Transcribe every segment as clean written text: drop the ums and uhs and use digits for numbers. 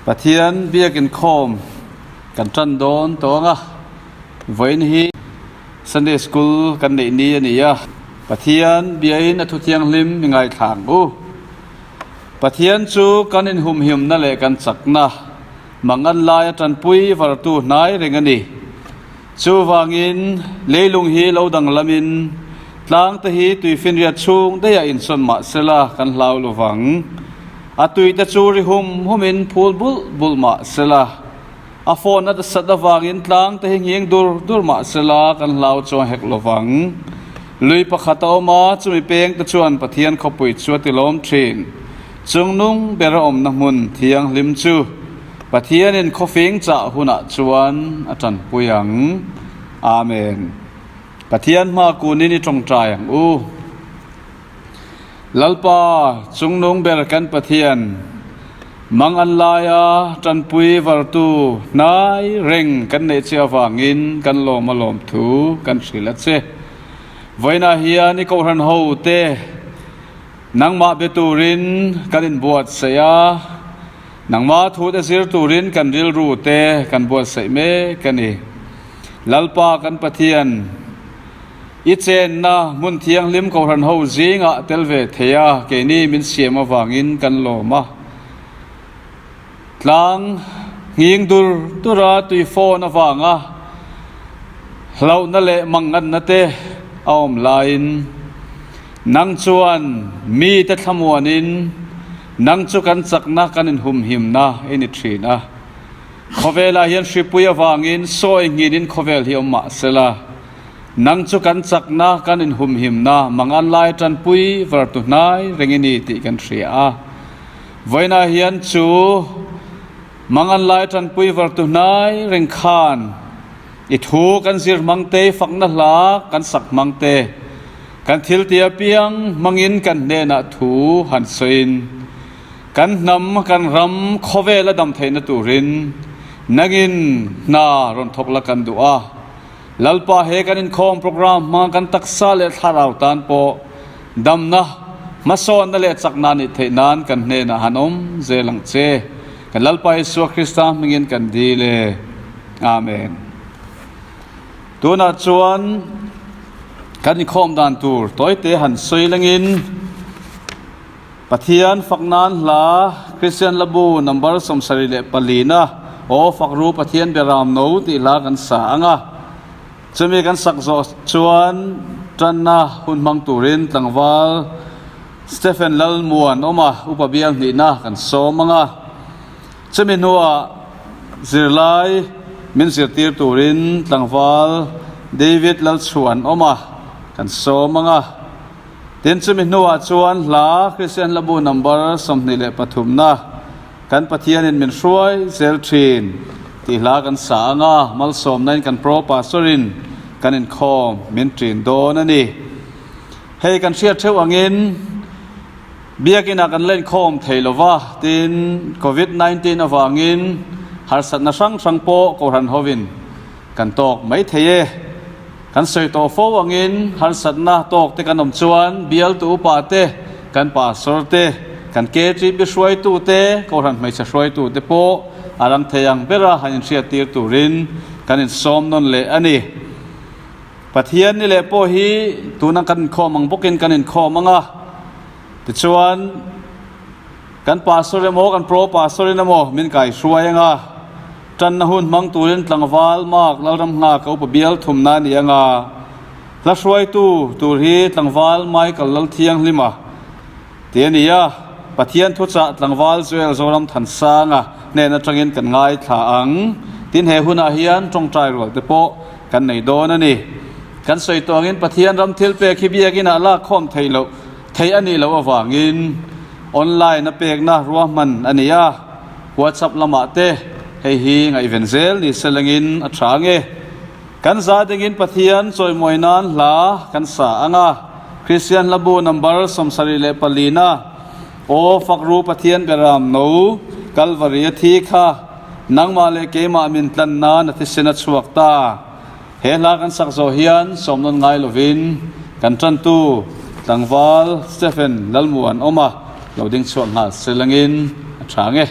Pathian bia kin khom kan tran don tonga voin hi Sunday school kan nei ni ania Pathian bia in athu thiang hlim ngai thang u Pathian chu kan in hum him na le kan chakna mangan lai tran pui var tu nai rengani chu wangin leilung hi lo dang lamin tlang te hi tui fin ria chung de ya in son ma sela kan hlau lovang atui ta chu ri humin phul bul ma sela a phone at sada wangin tlang te hing dur ma sela kan hlau cho hek lovang lui pakhata ma chumi peng ta chuan Pathian khopui chu tilom thin chungnung berom na mun thiang lim chu Pathian in khofing cha huna chuan atan puyang amen Pathian ma kunin ni tong trai ang u lalpa chungnung ber kan Pathian mangan laya tan pui vartu nai reng kan ne chia wangin kan lom thu kan sila che voina hian ni ko ran ho te nangma beturin kan in buat seya nangma thu te sir turin kan ril ru te kan buat sei me kan ni lalpa kan Pathian ichen na mun thiang lim ko ran ho zinga telve theya ke ni min siama wangin kan loma tlang nging tura tui phone awanga hlau na le mangan na te aom lain nang chuan mi te thamuanin nang chu kan chakna kan in hum him na ini thina khowela hian hripuya wangin soi nginin khovel hi oma sela nang chu kan chakna kan in hum him na mangan lai tan pui var tu nai rengini ti kan thria voina hian chu mangan lai tan pui var tu nai reng khan I thu kan zir mangte fakna la kan sak mangte kan thil tia piang mangin kan ne na thu han soin kan nam kan ram khowela dam theina turin nagin na ron thokla kan du'a lalpa he kan in khom program ma kan taksa le tharau tan po damna mason na le chakna ni theinan kan ne na hanom zelang che kan lalpa Yesu Krista mingin kan dile amen tuna chuan kan in khom dan tur toite han soilangin Pathian faknan la Christian labu number somsari le palina o Fakru Pathian Beramno ti la kan sa anga chumi kan sakzo chuan tanna hun mang turin tlangwal Stephen Lalmuanawma upa Bial ni na kan somanga chumi nuwa Zirlai min zirtir turin tlangwal David Lalchhuanawma kan somanga tin chumi nuwa chuan la Christian labu number somni le pathumna kan Pathian in min hruai zel thin ti la kan sa anga mal som nain kan pro pastorin kan in khom min trin don ani hei kan share theu angin biakina kan len khom theilova tin COVID-19 awangin har sat na sang po ko ran hovin kan tok mai theye kan soi to fo angin har sat na tok te kan om chuan Bial tu pa te kan pastor te kan ke tri bi hruaitu te ko ran mai cha hruaitu te po arang theyang bera hanin sia tir turin kan in som non le ani Pathian ni le po hi tunang kan khomang bokin kan in khomanga ti chuan kan pastor mo kan pro pastor mo min kai hruaianga tan na hun mang turin tlangwal mak lalram nga ko pa Bial thumna ni anga la hruaitu tur hi tlangwal mai kal lal thiang hlima te ania Pathian thu cha tlangwal zuel zoram than sanga ne na tangin kan ngai tha ang tin he huna hian tong trai rol te po kan nei don ani kan soi tongin Pathian ram thil pe khibiakin ala khom theilo thei ani lo awangin online na pek na ruahmanna ania WhatsApp lama te hei hi ngai venzel ni selangin athange kan za dingin Pathian choi moinan la kan sa anga Christian labu number somsari le palina o Fakru Pathian Beramno Calvary thi kha nangma le keima min tlan na nathisena chuakta he la kan sakzo hian somnon ngai lovin kan Tantu tlangwal Stephen Lalmuanawma loading chuak nga selangin athange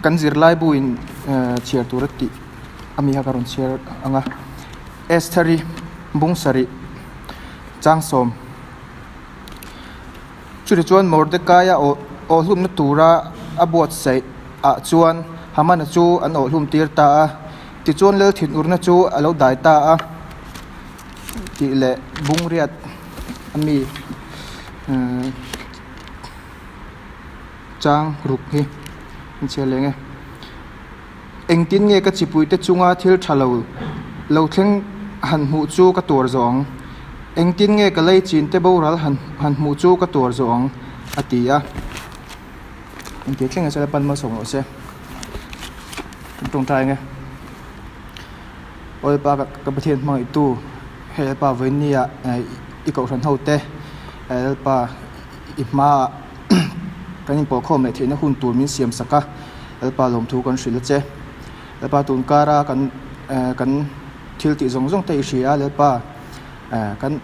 kan Zirlai buin chair turati ami ha karon chair anga estari bungsari changsom churi chuan Mordecai o hlum na tura abuat sai a chuan Haman-a chu an o hlum tir ta a ti chuan lel thin urna chu alo dai ta a ti le bungriat ami chang ruk hi chelenge engtin nge ka chipui te chunga thil thalo lo thleng han mu chu ka tur zong engtin nge ka lei chin te boral han mu chu ka tur zong atia engtin thleng se pan ma song se tong tai nge oi pa ka Pathian mai tu he pa venia i ko ran hote el pa ima kan in po khom le thina hun tur min siam saka el pa lom thu kan hril che el pa tun kara kan thil ti zong zong te hria le pa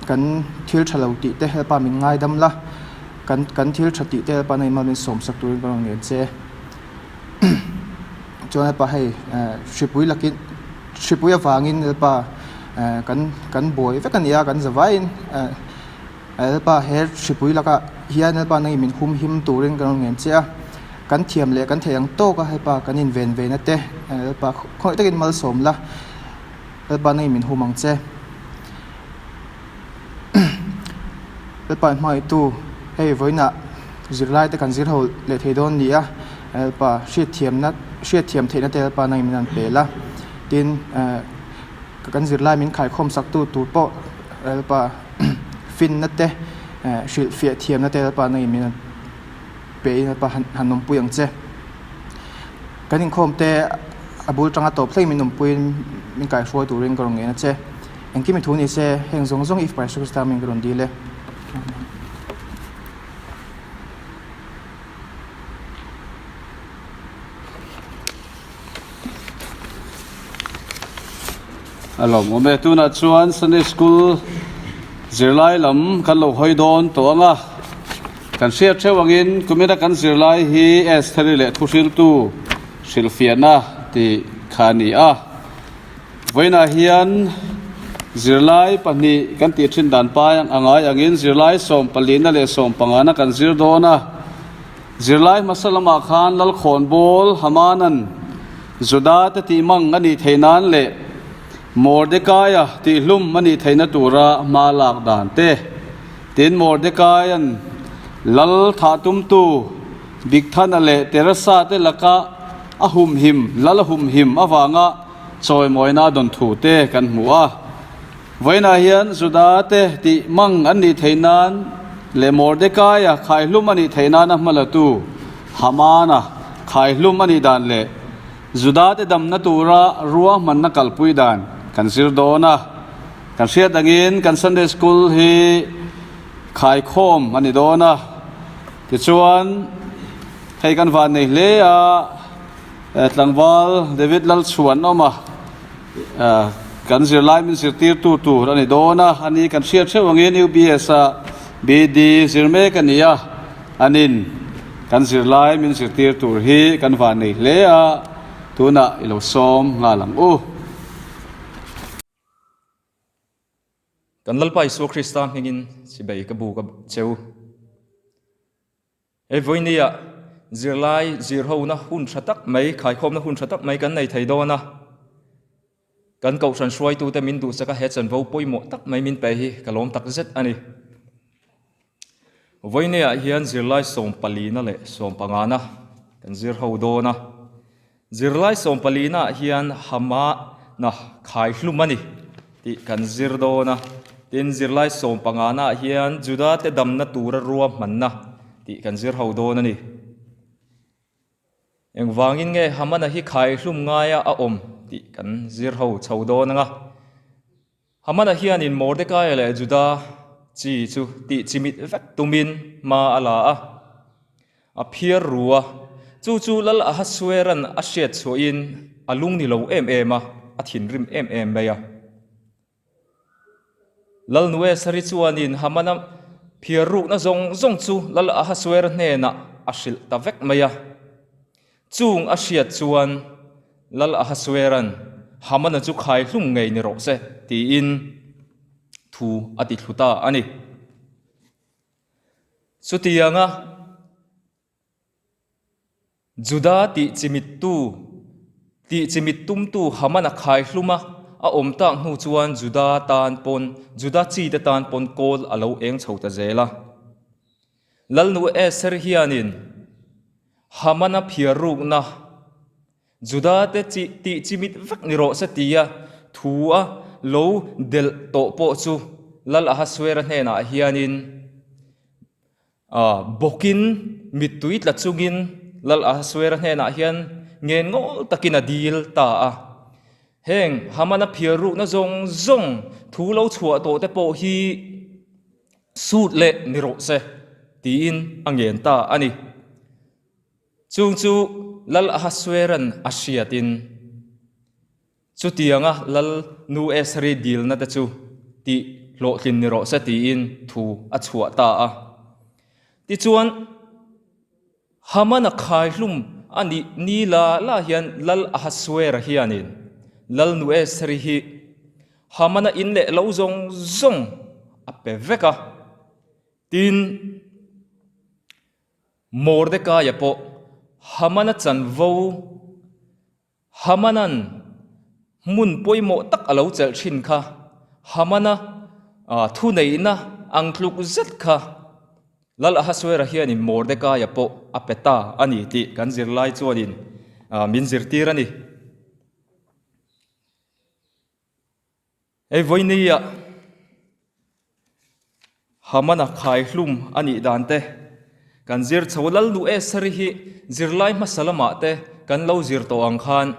kan thil thalo ti te el pa min ngai dam la kan thil thati te el pa nei ma min som sak tur kan nge che chona pa hei shipui lakin shipui awangin el pa kan boy ve kan ya kan zawain el pa her shipui laka hian el pa nei min hum him turin kan ngen che kan thiam le kan theyang to ka he pa kan in ven ve na te el pa khoi takin mal som la el pa nei min humang che el pa mai tu hei voina Zirlai te kan zirhol le theidon ni a el pa hriat thiam theina te el pa nei min an pe la tin kan Zirlai min khai sak tu tur po el pa fin na te shil fia thiam na te el pa nei min pe na pa hanom puyang che kan in khom te abul tanga top thlei min nom puin min kai hruai tu ring korong na che engki mi thu ni se heng zong zong if price sta min gron dile alom ome tu na chuan Sunday school Zirlai lam kan lo hoi don to anga kan share chewangin kumida kan Zirlai hi estari le thusil tu silfiana ti khani a voina hian Zirlai pani kan ti thin dan pa yang angai angin Zirlai som palina le som pangana kan zir dona Zirlai masalama khan lalkhon bol hamanan Juda te ti mang ani theinan le Mordecai ti hlum mani theina tura malak dan te tin Mordecai an Lalchhuanawma bigthan ale terasa te laka ahum him awanga choi moina don thu te kan hmuwa voina hian Juda te ti mang ani theinan le Mordecai khai hlum ani theinan malatu Haman-a khai hlum ani dan le Juda te damna tura ruahmanna kalpui dan kan sir dona kan sia dangin kan Sunday school hi Khaikhawm ani dona ti chuan hei kan van nei hle a tlangwal David Lalchhuanawma kan Zirlai min sirtir tu ani dona ani kan sia chewangin UBS a BD zirme kan ia anin kan Zirlai min sirtir tur hi kan van nei hle a tuna ilo som nga lang kan lalpa isu Krista hingin sibei ka bu ka cheu e voinia Zirlai Zirhona hun thatak mai Khaikhawmna hun thatak mai kan nei theidona kan ko san hruaitu te min du saka he chan vo poimo tak mai min pe hi kalom tak zet ani voinia hian Zirlai som palina le som pangana kan zirhodona Zirlai som palina hian Haman-a khai hlum ani ti kan zirdona tin Zirlai som pangana hian Juda te damna tura ruahmanna ti kan zirhodona ni engwangin nge Haman-a hi khai hlum ngaya a om ti kan zirho chaudona nga Haman-a hian in Mordecai le Juda chi chu ti chimit vek tumin ma ala a phiar ruwa chu lal a hasweran a shet chuin alung ni lo em a thin rim em meya lal nuwe sari chuanin Haman-a phiar ruk na zong chu lal a haswer hne na a hril ta vek meya chung a hriat chuan lal ahasueran Haman-a chu khai hlum ngei ni ro se ti in thu ati thuta ani sutianga Juda ti chimit tum tu Haman-a khai hluma a om tak hnu chuan Juda chi te tan pon kol alo eng chhota zela lalnu eser hianin Haman-a phiaruk na Juda te ti chimit vek ni ro sa tia thua lo del to po chu lal ahasuera hena hianin bokin mituit la chungin lal ahasuera hena hian ngen ngol takin a dil ta a heng Haman-a phiaruk na zong thu lo chhuah to te po hi sut le ni ro se tiin angen ta ani chung chu lal ahasueran asiatin chu tianga lal nu esri dil na ta chu ti lo tlin ni ro sa tiin thu a chhuah ta a ti chuan Haman-a khai hlum ani ni la hian lal ahasuera hianin lal nu esri hi Haman-a in le lo zong a pe veka tin Mordecai po Haman-a chan vo Hamanan mun poimo tak alo chel thin kha Haman-a thu nei na angtluk zet kha lal ahasuera hian in Mordecai po apeta ani ti kan Zirlai chuanin min zirtir ani ei voinia Haman-a khai hlum ani dante kan zir chawlal nu esari hi Zirlai masalama te kan lo zir to ang khan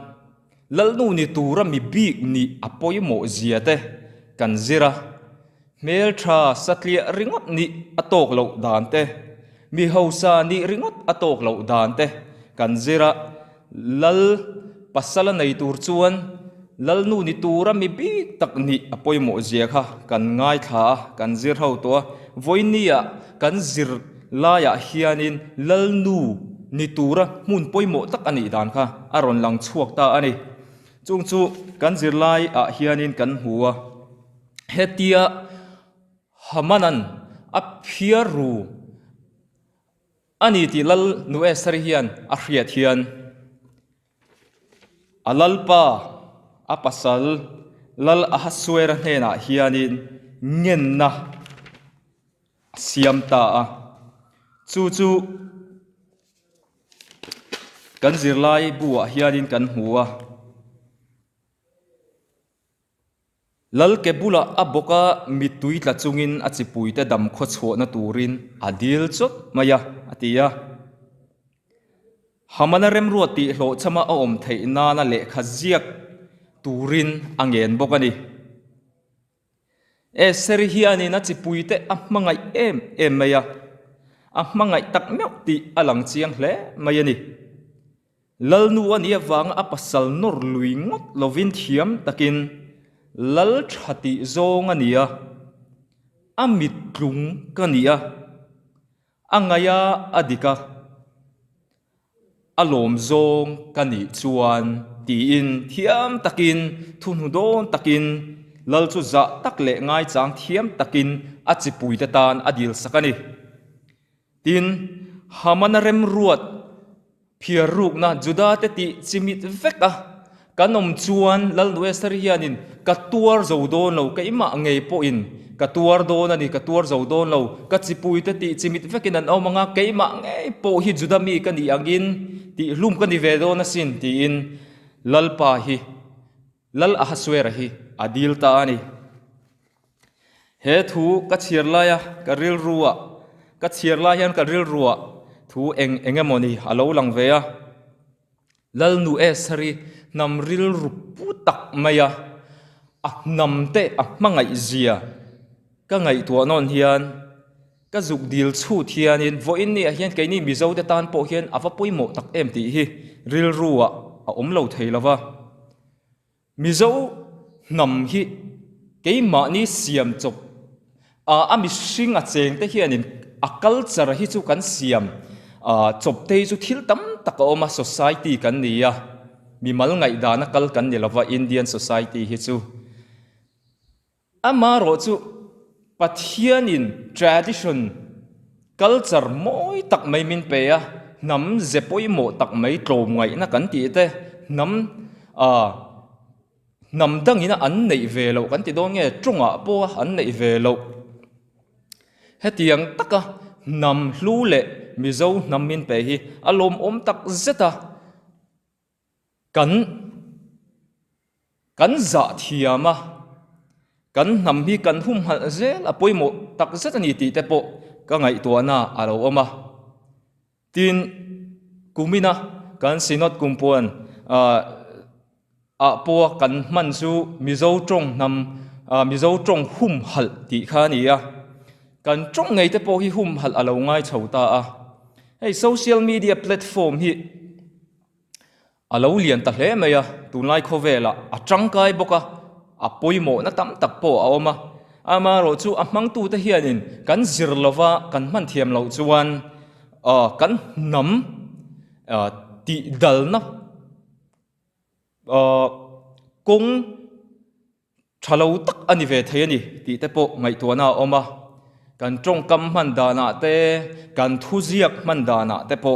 lal nu ni tura mi bik ni apoimo zia te kan zira mel tha satlia ringot ni atok lo dante mi hausa ni ringot atok lo dante kan zira lal pasala nei tur chuan lal nu ni tura mi bik tak ni apoimo zia kha kan ngai tha kan zir ho to voinia kan zir laya hianin lal nu ni tura mun poimo tak ani dan kha aron lang chuak ta ani chung chu kan Zirlai a hianin kan huwa hetia Hamanan a phiaru ani ti lal nu esar hian a hriat hian alalpa a pasal lal ahasuera hena hianin ngenna siam ta a chu kan Zirlai buwa hianin kan huwa lal ke bula aboka mitui tla chungin achipui te dam kho chho na turin adil chot maya atia Haman-a rem ruati hlo chama a om thei na na le khaziak turin angen bokani eser hiani na chipui te ahmangai em maya ahmangai tak meok ti alang chiang hle mayani lal nu ania wang apasal nor luingot lovin thiam takin lal thati zong ania amit tlung kania angaya adika alom zong kani chuan ti in thiam takin thunhudon takin lal chu za tak le ngai chang thiam takin achipui ta tan adil sakani tin Haman-a rem ruat phiaruk na Juda te ti chimit veka kanom chuan lal nu esar hianin katuar zodon lo kaima ngei po in katuar don ani katuar zodon lo kachipui te ti chimit vekin an omanga kaima ngei po hi Juda mi kani angin ti hlum kani vedon na sin ti in lal pa hi lal ahasuera hi adil ta ani he thu ka Zirlai ka ril ruwa ka Zirlai hian ka ril ruwa thu engemoni alo lang veya lal nu esari nam ril rupu tak maya namte mangai zia ka ngai tu non hian ka zuk dil chu thianin voin ni hian kaini mizo te tan po hian awa poimo tak em ti hi ril ruwa a omlo theilawa mizo nam hi keima ni siam chop ami sing a cheng te hianin akal char hi chu kan siam chop te chu thil tam tak oma society kan nia mi mal ngai dana kal kan ni lova Indian society hi chu ama ro chu Pathian in tradition culture moi tak mai min pe a nam zepoi mo tak mai tlom ngai na kan ti te nam dang ina an nei ve lo kan ti do nge trunga po an nei ve lo hetiang taka nam hlu le mizo nam min pe hi alom om tak zeta kan za thiama kan nam hi kan hum hal zel apoi mo tak zeta ni ti te po ka ngai to na alo oma tin kumina kan sinot kumpuan po kan man su mizo trong nam mizo trong hum hal ti kha ni a kan trong ngai te po hi hum hal alo ngai chhota a hey social media platform hi alo lian ta hle mai a tunlai khovela atang kai boka apoimo na tam tak po a oma ama ro chu amang tu te hianin kan zirlova kan man thiam lo chuan kan nam ti dal na kong thalo tak ani ve thayani ti te po ngai to na oma kan trong kam man dana te kan thuziak man dana te po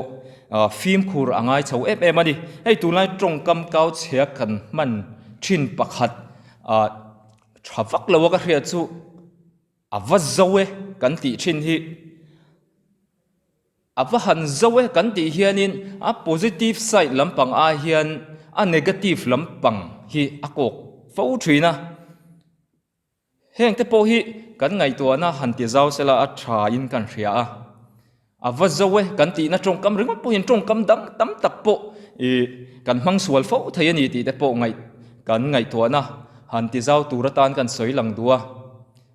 phim khur angai chho em ani hei tunlai trong kam kau chhia kan man thin pakhat thawak lo ka hria chu avazowe kan ti thin hi avahan zowe kan ti hianin a positive side lampang a hian a negative lampang hi akok fo thina heng te po hi kan ngai to na han ti zau sela a tha in kan hria a avazowe kan ti na trong kam ring po hin trong kam dam tam tak po kan mang sual fo thayani ti te po ngai kan ngai to na han ti zau tura tan kan soi lang dua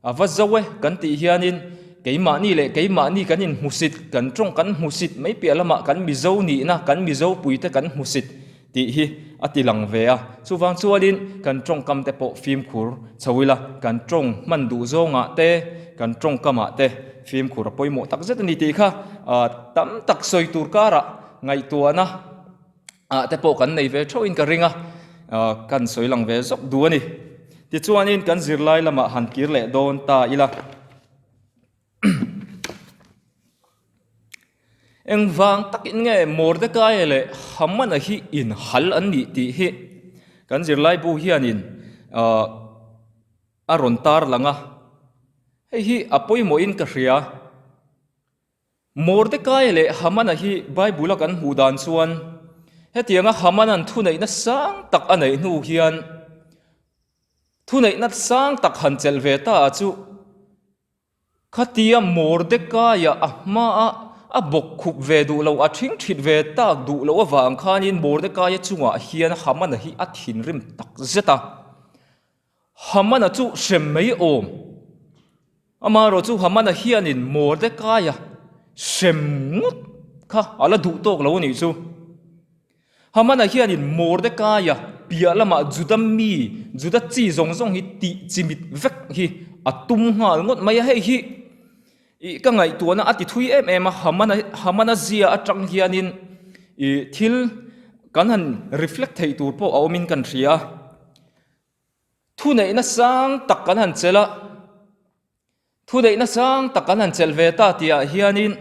avazowe kan ti hianin keima ni le keima ni kan in musit kan trong kan musit mai pe lama kan mizo ni na kan mizo puite kan musit ti hi ati lang ve a chuwang chualin kan trong kam te po phim khur chawila kan trong man du zonga te kan trong kama te phim khur poimo tak zet ni ti kha tam tak soi tur kara ngai tuana te po kan nei ve tho in ka ringa kan soi lang ve zok du ani ti chuanin kan zirlai lama han kir le don ta ila eng wang takin nge Mordecai le Haman-a hi in hal an ni ti hi kan Zirlai bu hianin a ron tar langa hei hi apoi mo in ka hria Mordecai le Haman-a hi Bible kan hu dan chuan hetianga Haman-an thu nei na sang tak anei nu hian thu nei na sang tak han chel ve ta chu khatia Mordecai ma a bok khup ve du lo a thing thit ve tak du lo awang khanin Mordecai chunga hian Haman-a hi a thin rim tak zeta Haman-a chu sem mai om ama ro chu Haman-a hianin Mordecai sem ngut kha ala du tok lo ni chu Haman-a hianin Mordecai pialama Juda chi zong zong hi ti chimit vek hi atum ngal ngot mai hei hi ka ngai tuana ati thui em Haman-a zia atang hianin thil kan han reflect thei tur po awmin kan ria thu nei na sang tak kan han chela thu nei na sang tak kan han chel ve ta tia hianin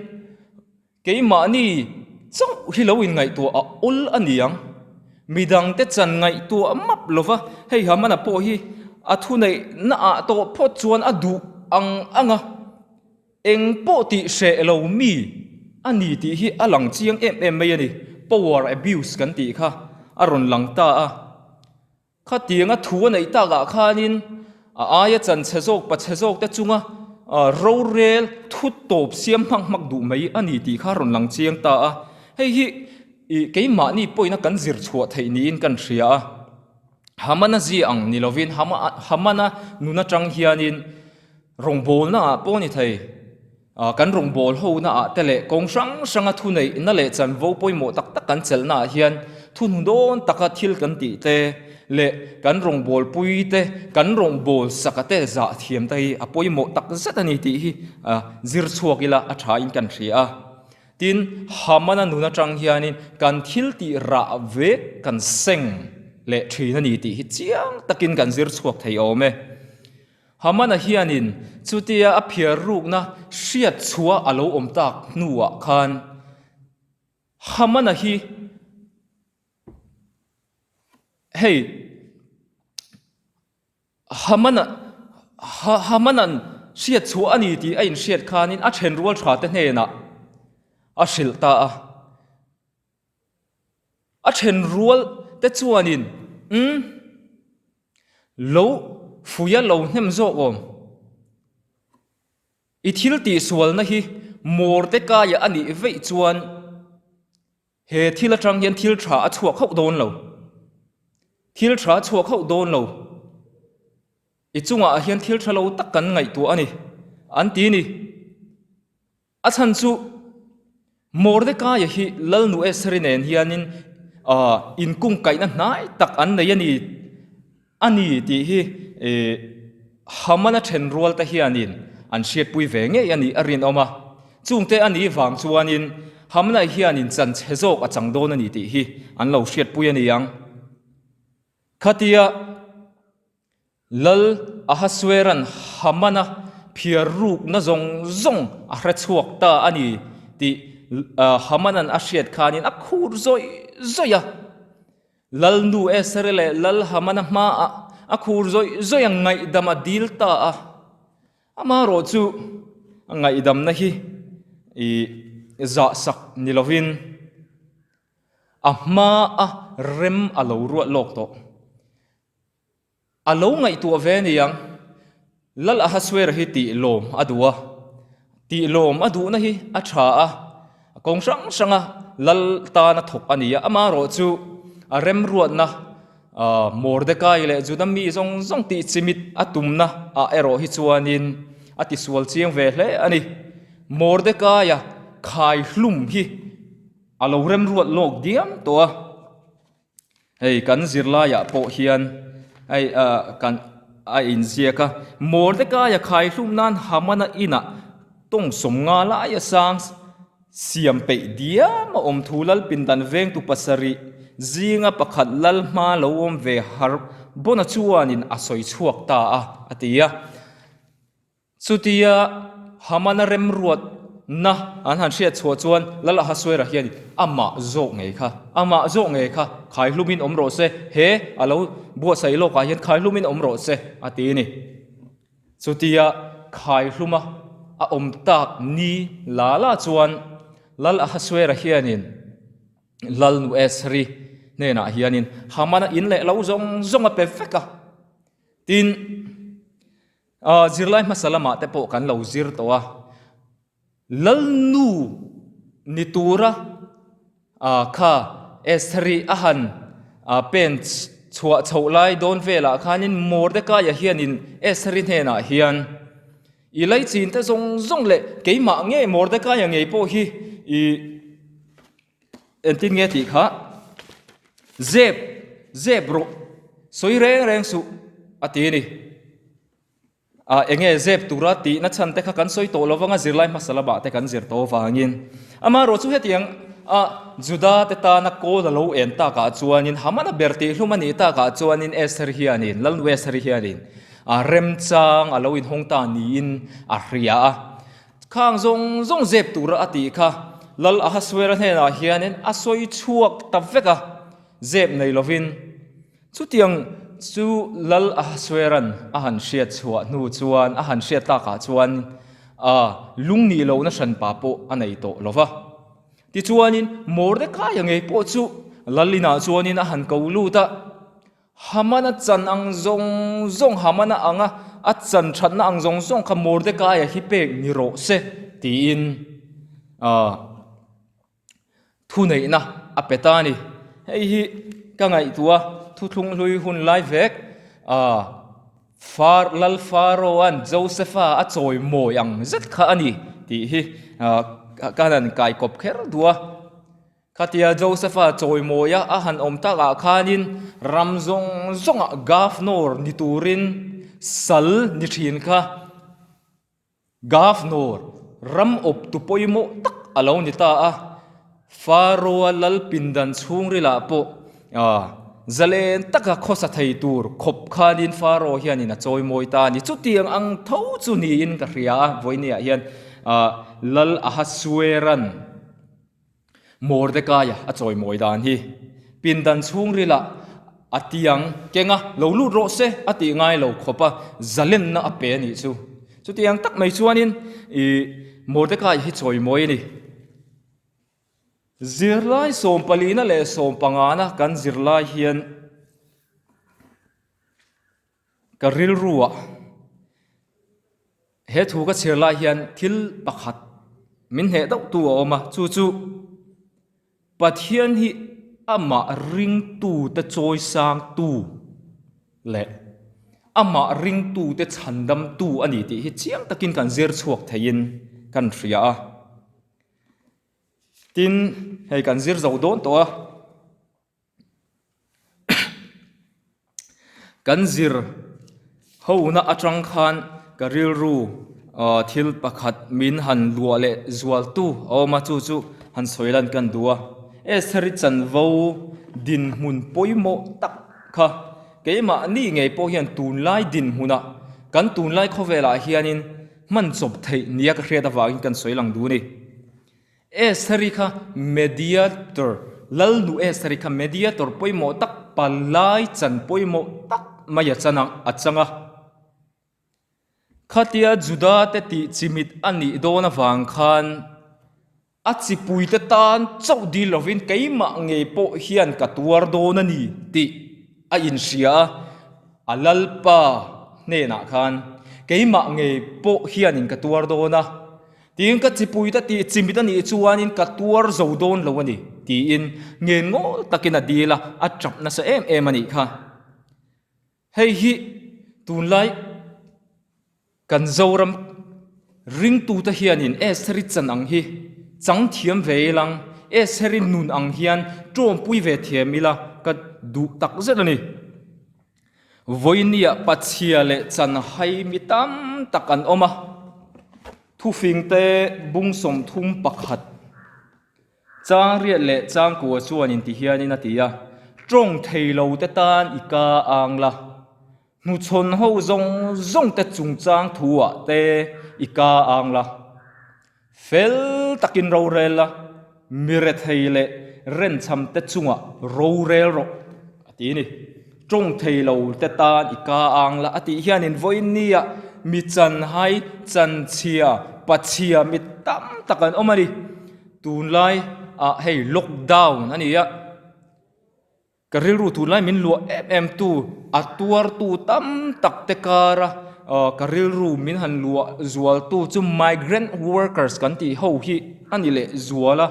keima ni chong hi lo in ngai tu a ul aniang midang te chan ngai tu amap lova hei Haman-a po hi a thu nei na a to pho chuan adu anga eng po ti she lo mi ani ti hi alang chiang em mai ani power abuse kan ti kha aron lang ta a kha tianga thu nei ta ga khanin a aya chan chhezok pa chhezok te chunga ro rel thut top siam phang mak du mai ani ti kha ron lang chiang ta a hei hi keima ni poina kan zir chhuat thei ni in kan hria Haman-a zi ang nilovin Haman-a nuna tang hianin rongbol na po ni thei kan rongbol ho na tele kong sang thu nei na le chan vo poimo tak tak kan chel na hian thun don taka thil kan ti te le kan rongbol pui te kan rongbol sakate za thiam tai apoimo tak zat ani ti hi zir chuak ila a tha in kan hria tin Haman-a nuna trang hianin kan thil ti ra vek kan seng le thina ni ti hi chiang takin kan zir chuak thei ome Haman-a hianin chutia a phiar ruk na hriat chua alo om tak nuwa khan Haman-a hi hey Haman-a hriat chua ani ti a in hriat khanin a then rual tha te hne na a hril ta a then rual te chuanin lo fuya lo hnem zo om I thil ti sual na hi mor te ka ya ani vei chuan he thil atang hian thil tha a chuak khau don lo thil tha chuak khau don lo I chunga a hian thil tha lo tak kan ngai tu ani an ti ni a chan chu mor te ka ya hi lalnu esrinen hianin in kung kai na nai tak an nei ani ti hi Haman-a then rual ta hianin an hriat pui ve nge ani arin oma chungte ani wang chuanin Haman-a hianin chan chhezok a chang don ani ti hi an lo hriat pui ani yang khatia lal ahasweran Haman-a phiar ruk na zong a hra chuak ta ani ti Haman-an a hriat khanin a khur zoya lal nu esrele lal Haman-a ma a khur zoi ngai dam a dil ta ama ro chu ngai dam na hi I za sak nilovin ma a rem alo ruat lok to alo ngai tu ve ni yang lal ahaswer hi ti lom adua ti lom adu na hi a tha a kong sanga lal ta na thok ania ama ro chu a rem ruat na Mordecai le Juda mi zong ti chimit atumna a ero hi chuanin ati sual chiang ve hle ani Mordecai ya khai hlum hi alo rem ruat lok diam to hei kan Zirlai ya po hian ai kan a in ziaka Mordecai ya khai hlum nan Haman-a ina tong som nga la ya sang siam pe diam om thulal pindan veng tu pasari zinga pakhat lal ma lo om ve har bona chuanin asoi chuak ta atia chutia Haman-a rem ruat na an han hriat chua chuan lal ahaswera hian ama zo ngei kha khai hlumin om ro se he alo bua sai lo ka hian khai hlumin om ro se ati ni chutia khai hluma a om tak ni la chuan lal ahaswera hianin lal nu esri nena hianin Haman-a in le lo zong a perfecta tin Zirlai masalama te po kan lo zir to lal nu ni tura kha esri ahan pen chua chholai don vela khanin Mordecai ya hianin esri nena hian ilai chin te zong le keima nge Mordecai ya ngei po hi entin nge ti kha zeb ro soi reng su atini enge zeb tura ti na chan te kha kan soi to lowanga Zirlai masalaba te kan zir to wangin ama ro chu hetiang Juda te ta na ko lo en ta ka chuanin Haman-a berti hlumani ta ka chuanin Esther hianin lalnu Esther hianin rem chang alo in hong ta ni in ria khang zong zeb tura ati kha lal ahaswera hena hianin asoi chuak taveka zeb nei lovin chutiang chu lal ahasweran ahan hriat chua nu chuan ahan hriat ta ka chuan lungni lo na san pa po anei to lova ti chuanin Mordecai ngei po chu lalina chuanin ahan ko lu ta Haman-a chan ang zong Haman-a anga a chan that na ang zong kha Mordecai hi pek ni ro se ti in thu nei na apetani hei hi ka ngai tua thu thung hlui hun lai vek lal Pharaoh Josepha a choi mo yang zet kha ani ti hi kanan kai kop kher dua khatia Josepha choi mo ya a han om ta ka khanin ram zong governor ni turin sal ni thin kha governor ram op tu poimo tak alo ni ta a Pharaoh lal pindan chung rila po zalen taka khosa thei tur khop khanin Pharaoh hian in a choi moi ta ni chu tiang ang tho chu ni in ka ria voinia hian lal ahasueran Mordecai a choi moi dan hi pindan chung rila atiang kenga lo lu ro se ati ngai lo khopa zalen na ape ni chu tiang tak mai chuanin Mordecai hi choi moi ni Zirlai som palina le som pangana kan Zirlai hian karil ruwa he thu ka Zirlai hian thil pakhat min he dau tu oma chu Pathian hi ama ring tu te choi sang tu le ama ring tu te chandam tu ani ti hi chiang takin kan zir chuak thein kan ria tin hei kan zir zo don to kan zir Haman-a atang khan karil ru thil pakhat min han lua le zual tu oma chu han soilan kan dua sari chan vo din mun poimo tak kha keima ni ngei po hian tunlai din huna kan tunlai khovela hianin man chop thei niak hriat awangin kan soilang du ni sari kha mediator lalnu sari kha mediator poimo tak palai chan poimo tak maya chanang achanga khatia Juda te ti chimit ani dona wang khan achi puite tan chau di lovin keima nge po hian ka tuar dona ni ti a in sia alalpa ne na khan keima nge po hian in ka tuar dona tin ka chi puite ti chimit ani chuanin ka tuar zo don lo ani ti in ngen ngo takina dila a chap na sa em ani kha hei hi tunlai kan zoram ring tu ta hianin sari chan ang hi chang thiam veilang sari nun ang hian trom pui ve thiamila ka du tak zelani voinia pachia le chan hai mitam takan oma thu fing te bung som thum pakhat chang ria le chang ko chuanin ti hianin atia trong theilo te tan ika angla nu chon ho zong te chung chang thua te ika angla fel takin ro rela mire theile ren cham te chunga ro rel ro ati ni trong theilo te tan ika angla ati hianin voinia mi chan hai chan chia pachia mi tam takan omari tunlai hei lockdown ania karil ru tunlai min lu tu atuar tu tam tak te kara karil ru min han lu zual tu chu migrant workers kan ti ho hi ani le zuala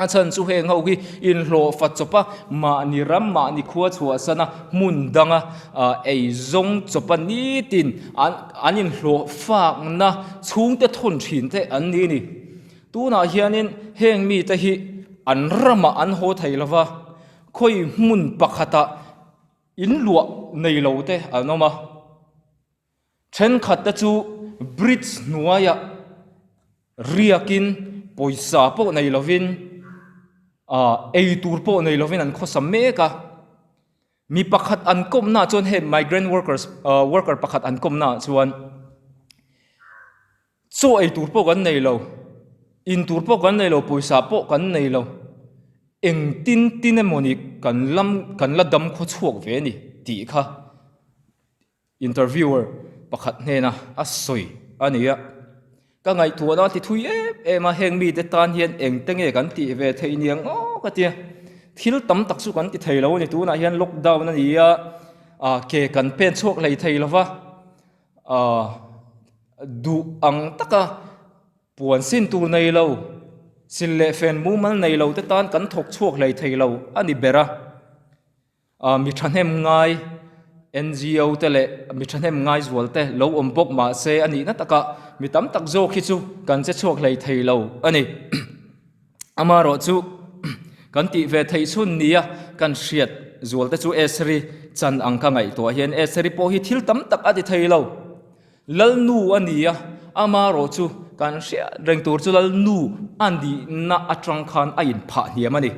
achan chu heng ho hi in hlo fat chopa ma ni ram ma ni khuwa chhuwa sana mun danga ei zong chopa ni tin anin hlo fak na chung te thon thin te an ni ni tu na hianin heng mi te hi an rama an ho thailawa khoi mun pakhata in lua nei lo te anoma then khatta chu bridge nuaya riakin poisa po nei lovin ei tur po nei lovin an khosam meka mi pakhat an kom na chon he migrant worker pakhat an kom na chuan so ei tur po kan nei lo in tur po kan nei lo poisa po kan nei lo eng tin emoni kan la dam kho chuak ve ni ti kha interviewer pakhat hena asoi ania ka ngai thuana ti thui ema heng mi te tan hian eng tenge kan ti ve theiniang ka tia thil tam tak su kan ti theilo ni tu na hian lockdown ania ke kan pen chok lei theilawa du ang taka puan sin tur nei lo sille fen mu mal nei lo te tan kan thok chuak lei theilo ani bera mi thanem ngai NGO te le mi thanem ngai zwal te lo ombok ma se ani na taka mi tam tak zo khi chu kan che chuak lei theilo ani amaro chu kan ti ve thei chun nia kan hriat zwal te chu esri chan ang ka ngai to hian esri po hi thil tam tak ati theilo lalnu ania amaro chu kan sia reng tur chu lalnu andi na atang khan a in pha hiam ani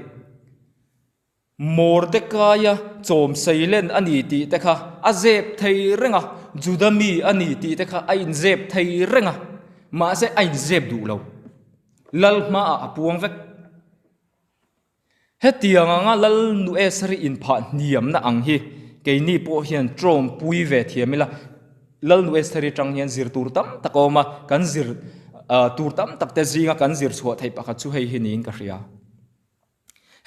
Mordecai chom seilen ani ti te kha azep thei renga Juda mi ani ti te kha a in zep thei renga ma se a in zep du lo lalma a puang vek hetianga nga lal nu esri in pha niam na ang hi keini po hian trom pui ve thiamila lal nu esri tang hian zir tur tam takoma kan zir tur tam tak te zinga kan zir chhuat thei pakha chu hei hi nin ka ria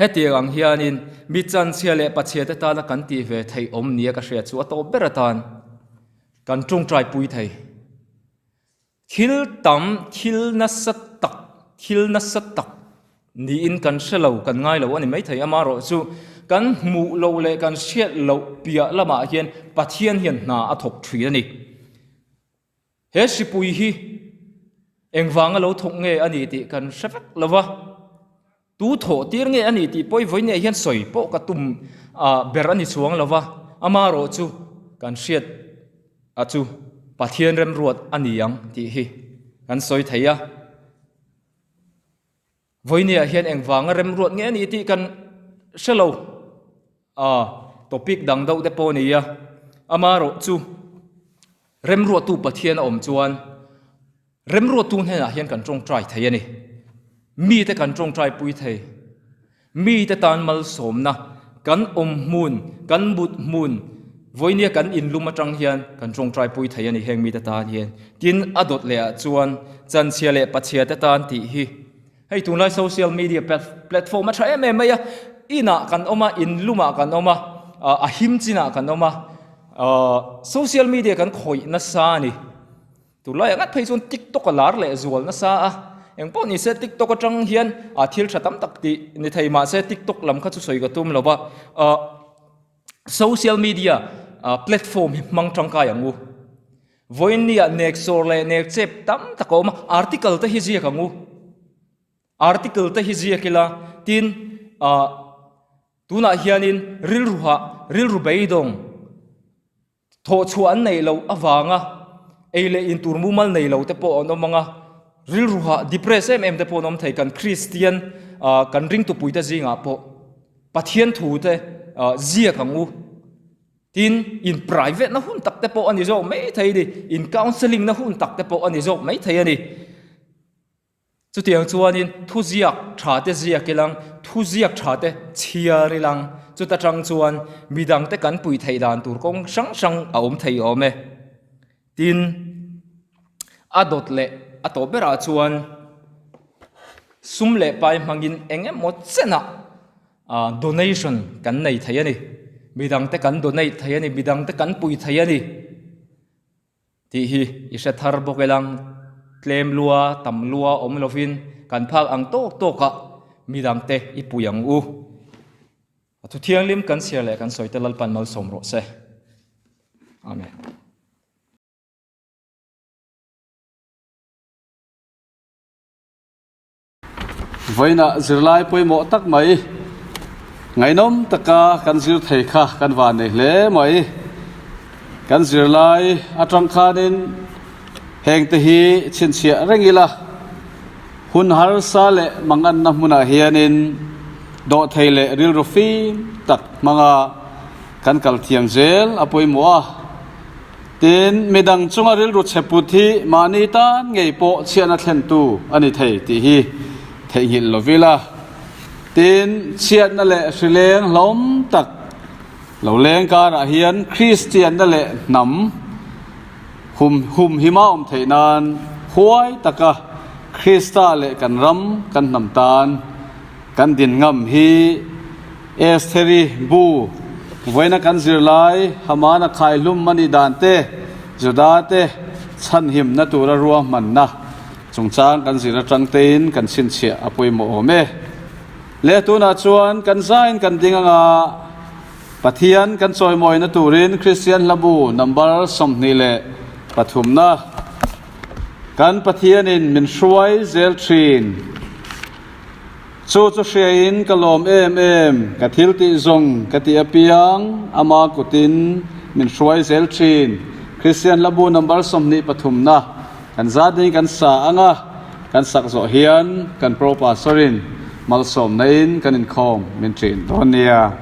hetiang hianin mi chan chiale pachhiate ta na kan ti ve thei om nia ka hria chu ato beratan kan tung trai pui thei thil tam thil na sat tak ni in kan shelo kan ngai lo ani mai thei amaro chu kan mu lo le kan siat lo pia lama hian pathian hian na athok thri ani he sipui hi engwanga lo thok nge ani ti kan shavak lova tu tho tir nge ani ti poi voine hian soi po ka tum ber ani chuang lova amaro chu kan siat chu pathian rem ruat ani yang ti hi kan soi theia voine hian engwanga rem ruat nge ani ti kan shelo topic dang dau te po ni ya amaro chu rem ruat tu pathian om chuan rem ruat tu hena hian kan tong trai thei ani mi te kan tong trai pui thei mi te tan mal somna kan om mun kan but mun voinia kan in hlum atang hian kan tong trai pui thei ani heng mi te tan hian tin adot le chuan chan chiale pachhia te tan ti hi hei tunlai social media platform a tha em ya ina kan oma in luma kan oma a him china kan oma social media kan khoi na sa ni tunlai ngat phei chun tiktok a lar le zual na sa a engpo ni se tiktok atang hian a thil thatam tak ti ni thei ma se tiktok lam kha chu soi ga tum lowa social media platform mang tang ka yangu voinia next sor le next chep tam takoma article te hi zia kangu article te hi zia kila tin tuna hianin ril ru beidong tho chuan nei lo awanga eile in turmu mal nei lo te po ono manga ril ruha depress em te po nom thei kan Christian kan ring tu puita zinga po pathian thu te zia kangu tin in private na hun tak te po ani zo mai thei di in counseling na hun tak te po ani zo mai thei ani chu tiang chuanin thu ziak tha te zia kelang thu ziak tha te chia rilang chu ta tang chuan midang te kan pui thei dan tur kong sang a om thei ome tin adot le ato bera chuan sum le pai mangin engem mo chena donation kan nei thei ani midang te kan donate thei ani midang te kan pui thei ani ti hi isa thar bokelang claim lua tam lua om lovin kan phak ang to ka midang te ipuyang u thu thiang lim kan sia le kan soite lal pan mal som ro se amen voina zirlai poi mo tak mai ngainom taka kan zir thei kha kan van nei hle mai kan zirlai atang khanin heng te hi chin chia rengila hun har sa le mangan na muna hianin do thei le ril rofi tak manga kan kal thiam zel apoi mo tin medang chunga ril ru cheputhi mani tan ngei po chiana thlen tu ani thei ti hi thei hil lovila tin chiat na le hrileng hlom tak lo leng ka ra hian Christian na le nam hum hima thei nan hruai taka Krista le kan ram kan nam tan kan din ngam hi esteri bu voina kan zirlai Haman-a khai hlum mani dan te Juda te chan him na tura ruahmanna chungchang kan zira tangtein kan sin chia apoi mo ome le tuna chuan kan zain kan dinga pathian kan choi moi na turin Christian labu number somni le pathumna kan pathian in min hruai zel thin chu hriain kalom em ka thil ti zong ka ti apiang ama kutin min hruai zel thin Christian labu number somni pathumna kan zading kan sa anga kan sak zo hian kan pro pastorin malsom nain kan in khom min thin donia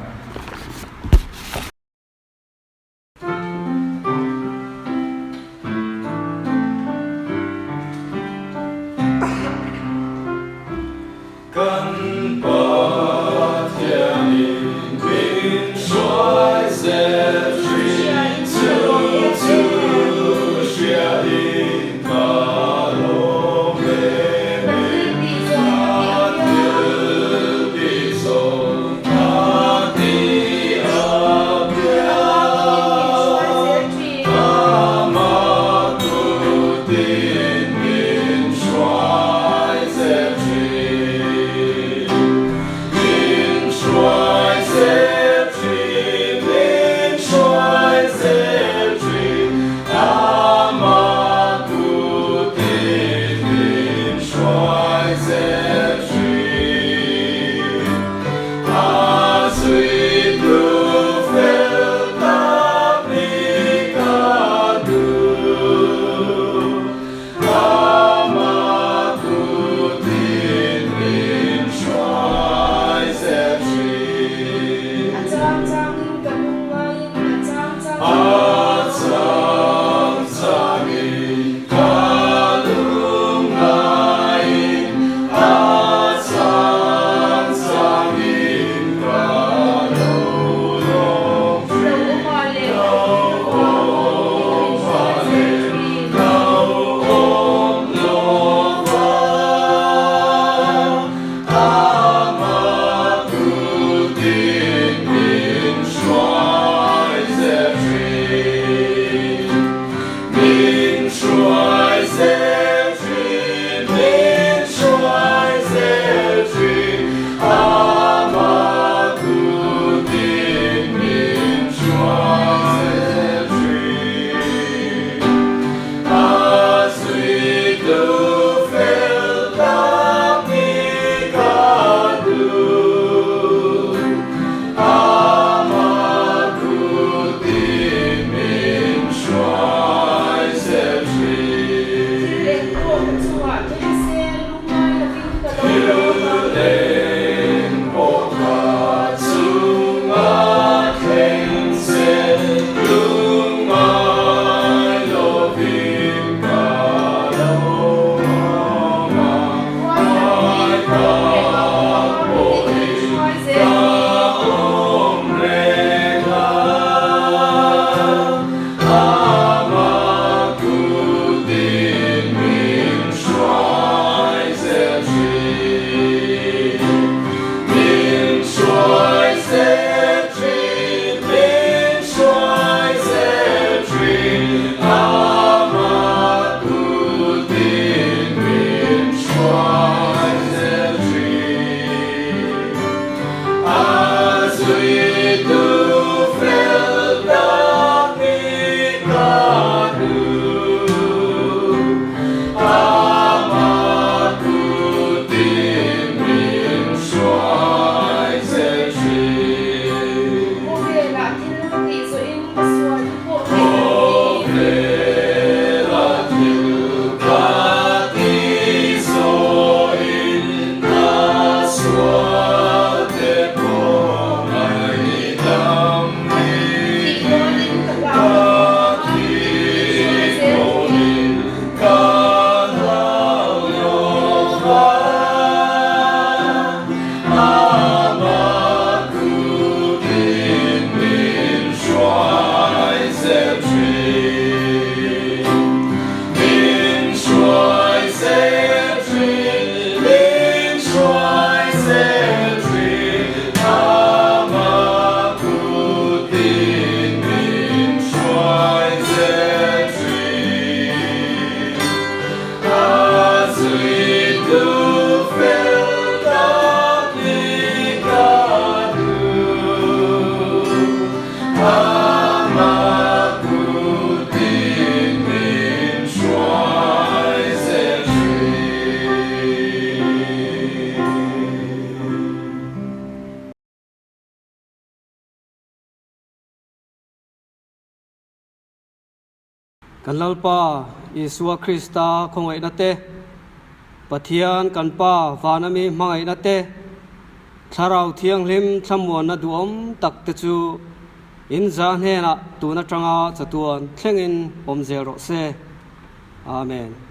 kan lalpa Isua Krista khongai na te Pathian kan pa vanami mangai na te tharau thiang hlim thamuan na duom tak te chu in za hne na tu na tanga chatuan thlengin om zero se amen.